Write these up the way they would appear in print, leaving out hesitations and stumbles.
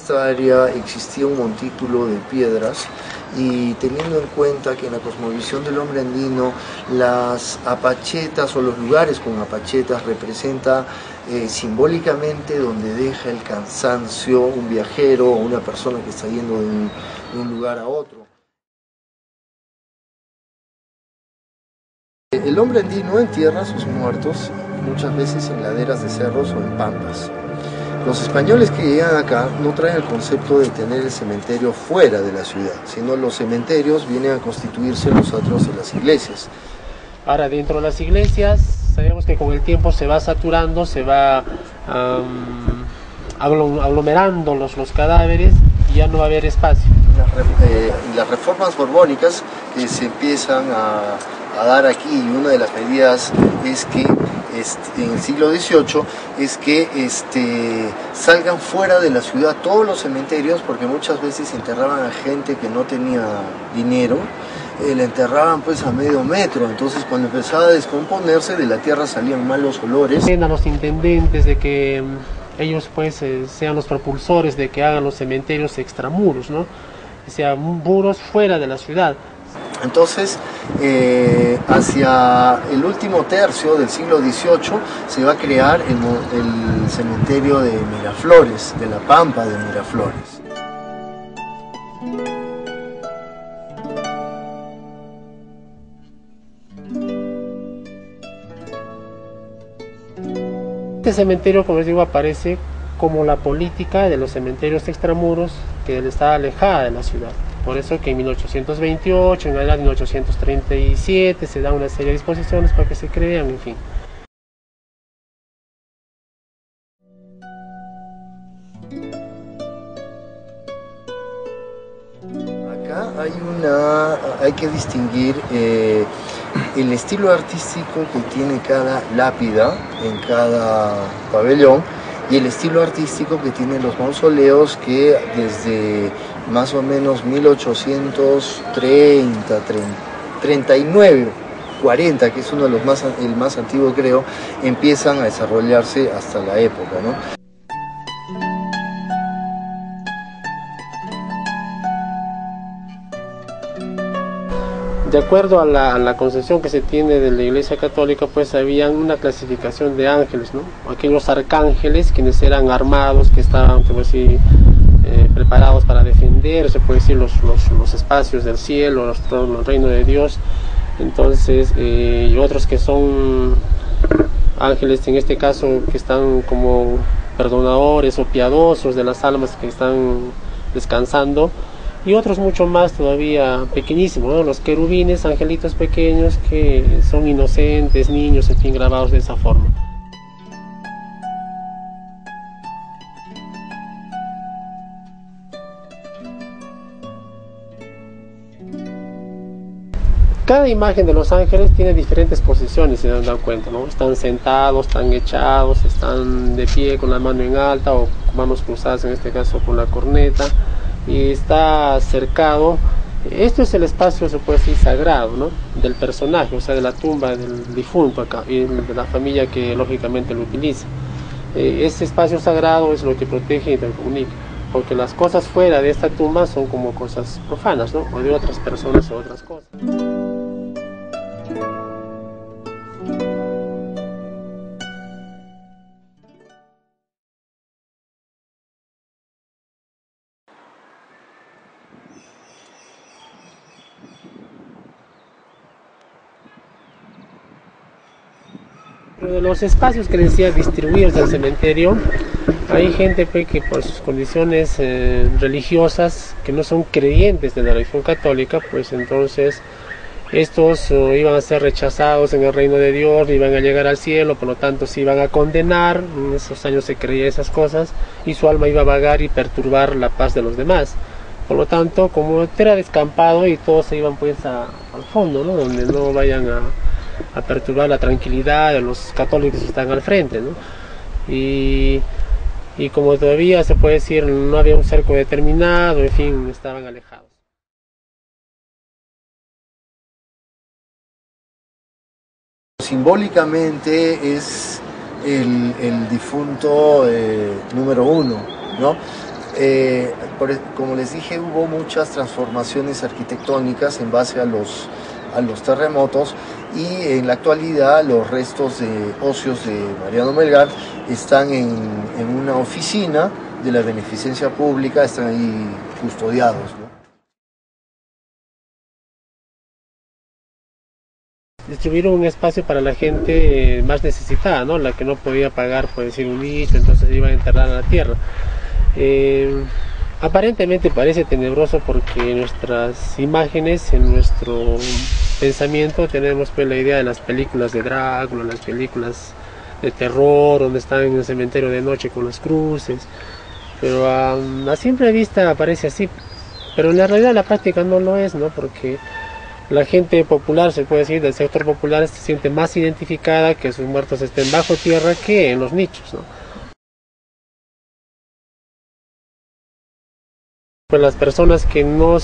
esta área existía un montículo de piedras, y teniendo en cuenta que en la cosmovisión del hombre andino las apachetas o los lugares con apachetas representa simbólicamente donde deja el cansancio un viajero o una persona que está yendo de un lugar a otro. El hombre andino entierra a sus muertos muchas veces en laderas de cerros o en pampas. Los españoles que llegan acá no traen el concepto de tener el cementerio fuera de la ciudad, sino los cementerios vienen a constituirse en los atrios de las iglesias. Ahora, dentro de las iglesias, sabemos que con el tiempo se va saturando, se va aglomerando los cadáveres y ya no va a haber espacio. Las reformas borbónicas se empiezan a dar aquí, y una de las medidas es que en el siglo XVIII es que salgan fuera de la ciudad todos los cementerios, porque muchas veces enterraban a gente que no tenía dinero, la enterraban pues a medio metro, entonces cuando empezaba a descomponerse de la tierra salían malos olores. A los intendentes de que ellos pues sean los propulsores de que hagan los cementerios extramuros, ¿no? O sea, muros fuera de la ciudad. Entonces, hacia el último tercio del siglo XVIII se va a crear el cementerio de Miraflores, de la Pampa de Miraflores. Este cementerio, como les digo, aparece como la política de los cementerios extramuros que está alejada de la ciudad. Por eso que en 1828, en la edad de 1837, se da una serie de disposiciones para que se crean, en fin. Acá hay que distinguir el estilo artístico que tiene cada lápida en cada pabellón, y el estilo artístico que tienen los mausoleos, que desde más o menos 1830, 39, 40, que es uno de los el más antiguo creo, empiezan a desarrollarse hasta la época, ¿no? De acuerdo a la concepción que se tiene de la Iglesia Católica, pues había una clasificación de ángeles, ¿no? Aquellos arcángeles, quienes eran armados, que estaban, como decir, preparados para defender, se puede decir, los espacios del cielo, el reino de Dios. Entonces, y otros que son ángeles, en este caso, que están como perdonadores o piadosos de las almas que están descansando. Y otros mucho más todavía pequeñísimos, ¿no? Los querubines, angelitos pequeños que son inocentes, niños, en fin, grabados de esa forma. Cada imagen de los ángeles tiene diferentes posiciones, si se dan cuenta, ¿no? Están sentados, están echados, están de pie con la mano en alta o manos cruzadas, en este caso con la corneta, y está cercado. Esto es el espacio, se puede decir, sagrado, ¿no? Del personaje, o sea, de la tumba del difunto acá, y de la familia que lógicamente lo utiliza. Ese espacio sagrado es lo que protege y intercomunica, porque las cosas fuera de esta tumba son como cosas profanas, ¿no? O de otras personas o otras cosas. De los espacios que decía distribuidos del cementerio, hay gente pues, que por sus condiciones religiosas, que no son creyentes de la religión católica, pues entonces estos iban a ser rechazados en el reino de Dios, iban a llegar al cielo, por lo tanto se iban a condenar. En esos años se creía esas cosas, y su alma iba a vagar y perturbar la paz de los demás. Por lo tanto, como era descampado, y todos se iban pues al fondo, ¿no? Donde no vayan a perturbar la tranquilidad de los católicos que están al frente, ¿no? Y como todavía se puede decir no había un cerco determinado, en fin, estaban alejados. Simbólicamente es el difunto número uno, ¿no? Como les dije, hubo muchas transformaciones arquitectónicas en base a los terremotos, y en la actualidad los restos óseos de Mariano Melgar están en una oficina de la beneficencia pública, están ahí custodiados, ¿no? Distribuir un espacio para la gente más necesitada, ¿no? La que no podía pagar, por decir, un nicho, entonces iba a enterrar a la tierra. Aparentemente parece tenebroso porque en nuestras imágenes, en nuestro pensamiento, tenemos pues la idea de las películas de Drácula, las películas de terror, donde están en el cementerio de noche con las cruces, pero a simple vista parece así, pero en la realidad la práctica no lo es, ¿no? Porque la gente popular, se puede decir, del sector popular, se siente más identificada que sus muertos estén bajo tierra que en los nichos, ¿no? Pues las personas que no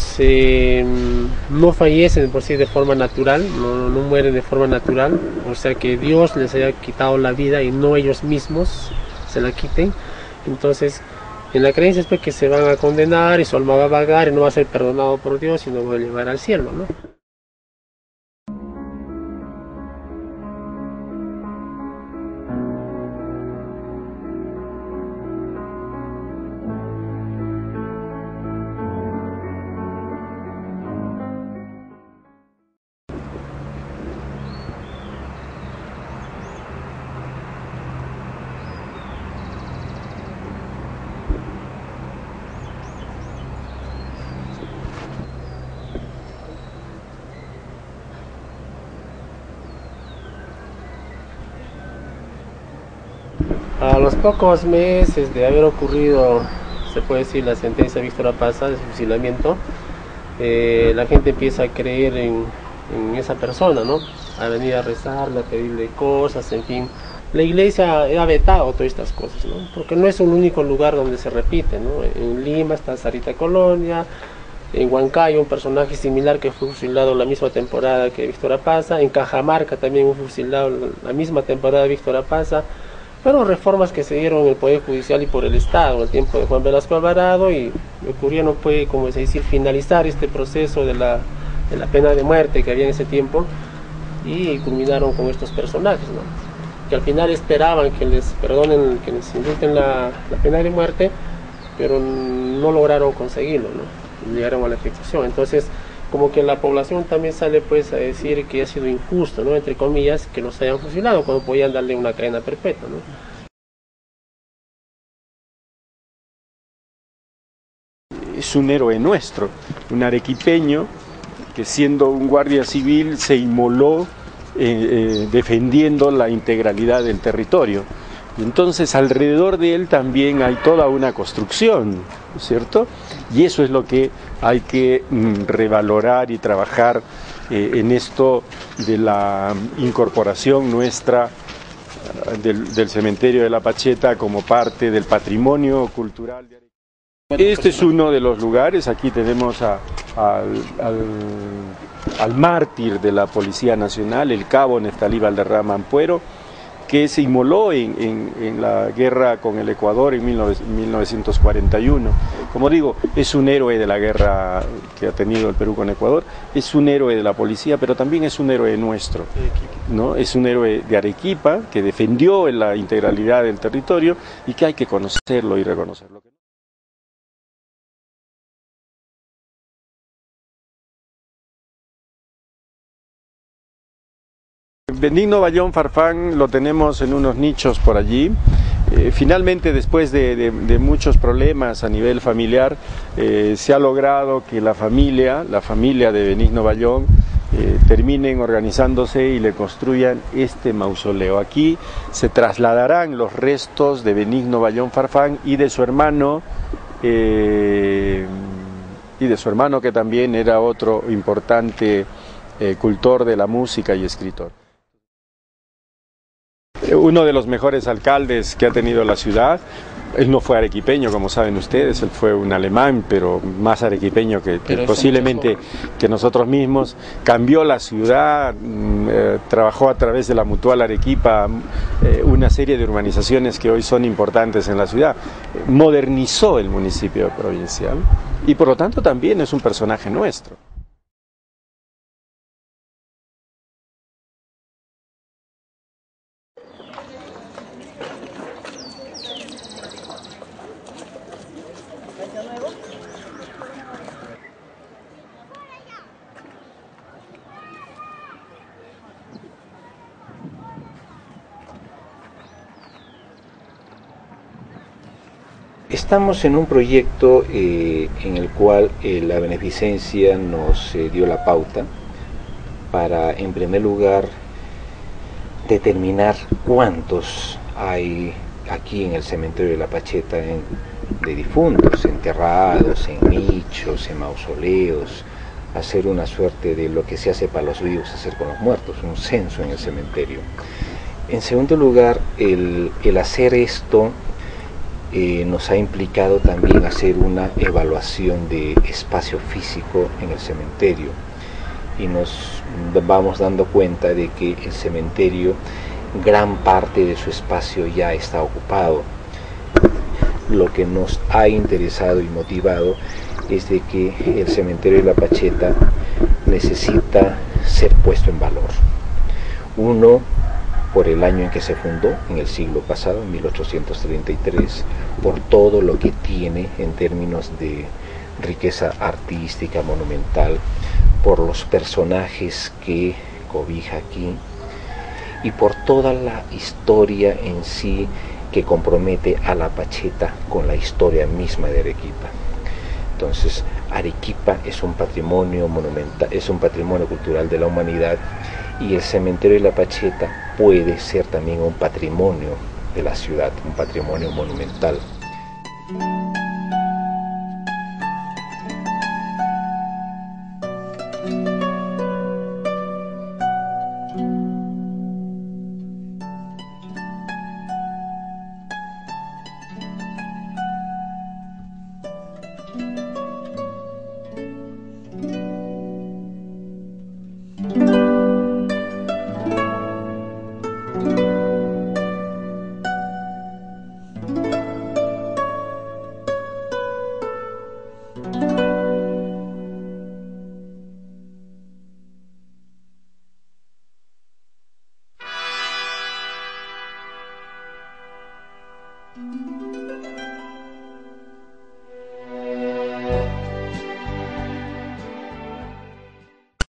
fallecen por sí de forma natural, no mueren de forma natural, o sea que Dios les haya quitado la vida y no ellos mismos se la quiten, entonces en la creencia es pues que se van a condenar y su alma va a vagar y no va a ser perdonado por Dios y no va a llevar al cielo, ¿no? A los pocos meses de haber ocurrido, se puede decir, la sentencia de Víctor Apaza de fusilamiento, la gente empieza a creer en esa persona, ¿no? A venir a rezarle, a pedirle cosas, en fin. La iglesia ha vetado todas estas cosas, ¿no? Porque no es un único lugar donde se repite, ¿no? En Lima está Sarita Colonia, en Huancayo un personaje similar que fue fusilado la misma temporada que Víctor Apaza, en Cajamarca también un fusilado la misma temporada de Víctor Apaza. Fueron reformas que se dieron en el Poder Judicial y por el Estado en el tiempo de Juan Velasco Alvarado, y lo que ocurrió no fue, como se dice, finalizar este proceso de la pena de muerte que había en ese tiempo, y culminaron con estos personajes, ¿no? Que al final esperaban que les perdonen, que les indulten la pena de muerte, pero no lograron conseguirlo, ¿no? Llegaron a la ejecución. Entonces, como que la población también sale pues a decir que ha sido injusto, ¿no? Entre comillas, que los hayan fusilado cuando podían darle una cadena perpetua, ¿no? Es un héroe nuestro, un arequipeño que siendo un guardia civil se inmoló defendiendo la integralidad del territorio. Y entonces alrededor de él también hay toda una construcción, ¿cierto? Y eso es lo que hay que revalorar y trabajar en esto de la incorporación nuestra del cementerio de La Pacheta como parte del patrimonio cultural de Arequipa. Este es uno de los lugares. Aquí tenemos al mártir de la Policía Nacional, el cabo Neftalí Valderrama Ampuero, que se inmoló en la guerra con el Ecuador en 1941. Como digo, es un héroe de la guerra que ha tenido el Perú con Ecuador, es un héroe de la policía, pero también es un héroe nuestro, ¿no? Es un héroe de Arequipa que defendió la integralidad del territorio y que hay que conocerlo y reconocerlo. Benigno Bayón Farfán lo tenemos en unos nichos por allí. Finalmente, después de muchos problemas a nivel familiar, se ha logrado que la familia de Benigno Bayón, terminen organizándose y le construyan este mausoleo. Aquí se trasladarán los restos de Benigno Bayón Farfán y de su hermano, que también era otro importante cultor de la música y escritor. Uno de los mejores alcaldes que ha tenido la ciudad, Él no fue arequipeño, como saben ustedes, él fue un alemán, pero más arequipeño que posiblemente que nosotros mismos. Cambió la ciudad, trabajó a través de la Mutual Arequipa una serie de urbanizaciones que hoy son importantes en la ciudad. Modernizó el municipio provincial y por lo tanto también es un personaje nuestro. Estamos en un proyecto en el cual la beneficencia nos dio la pauta para, en primer lugar, determinar cuántos hay aquí en el cementerio de La Pacheta de difuntos, enterrados, en nichos, en mausoleos, hacer una suerte de lo que se hace para los vivos, hacer con los muertos, un censo en el cementerio. En segundo lugar, el hacer esto nos ha implicado también hacer una evaluación de espacio físico en el cementerio y nos vamos dando cuenta de que el cementerio, gran parte de su espacio ya está ocupado. Lo que nos ha interesado y motivado es de que el cementerio de La Pacheta necesita ser puesto en valor. Uno, por el año en que se fundó, en el siglo pasado, en 1833, por todo lo que tiene en términos de riqueza artística, monumental, por los personajes que cobija aquí y por toda la historia en sí que compromete a La Pacheta con la historia misma de Arequipa. Entonces, Arequipa es un patrimonio monumental, es un patrimonio cultural de la humanidad, y el cementerio de La Pacheta puede ser también un patrimonio de la ciudad, un patrimonio monumental.